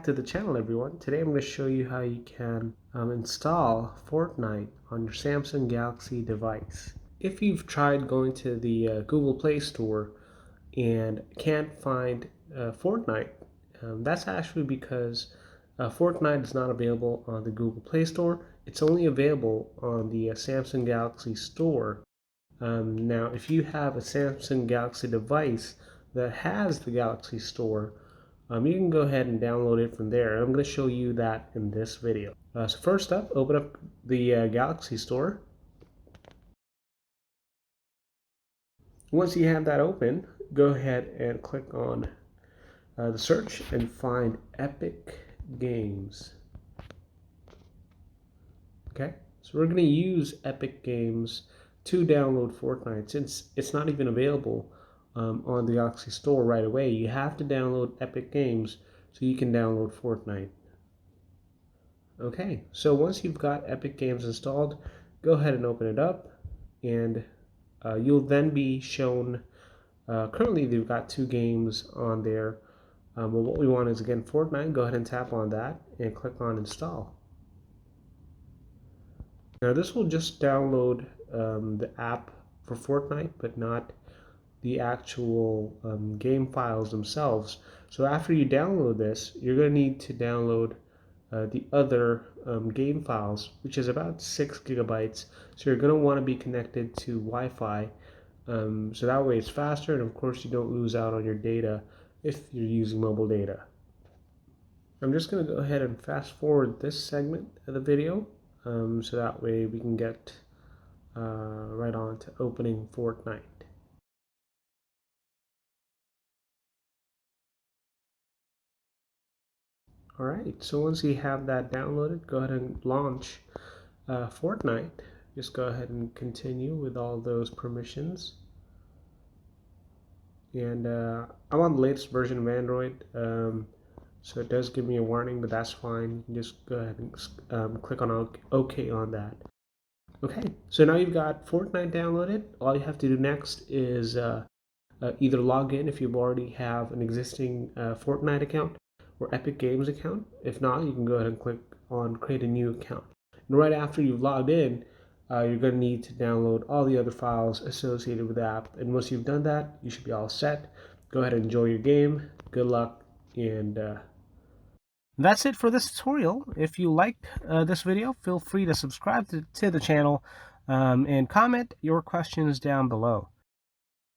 back to the channel, everyone. Today I'm going to show you how you can install Fortnite on your Samsung Galaxy device. If you've tried going to the Google Play Store and can't find Fortnite, that's actually because Fortnite is not available on the Google Play Store. It's only available on the Samsung Galaxy Store. Now, if you have a Samsung Galaxy device that has the Galaxy Store, you can go ahead and download it from there. I'm going to show you that in this video. So first up, open up the Galaxy Store. Once you have that open, go ahead and click on the search and find Epic Games. Okay, so we're going to use Epic Games to download Fortnite since it's not even available on the Galaxy Store right away. You have to download Epic Games so you can download Fortnite. Okay, so once you've got Epic Games installed, go ahead and open it up, and you'll then be shown, currently they've got 2 games on there, but what we want is, again, Fortnite. Go ahead and tap on that and click on install. Now this will just download the app for Fortnite, but not the actual game files themselves. So after you download this, you're going to need to download the other game files, which is about 6 gigabytes. So you're going to want to be connected to Wi-Fi, so that way it's faster, and of course you don't lose out on your data if you're using mobile data. I'm just going to go ahead and fast forward this segment of the video, so that way we can get right on to opening Fortnite. Alright, so once you have that downloaded, go ahead and launch Fortnite. Just go ahead and continue with all those permissions. And I'm on the latest version of Android, so it does give me a warning, but that's fine. You can just go ahead and click on OK on that. Okay, so now you've got Fortnite downloaded. All you have to do next is either log in if you already have an existing Fortnite account or Epic Games account. If not, you can go ahead and click on create a new account. And right after you've logged in, you're going to need to download all the other files associated with the app. And once you've done that, you should be all set. Go ahead and enjoy your game. Good luck, and that's it for this tutorial. If you liked this video, feel free to subscribe to the channel and comment your questions down below.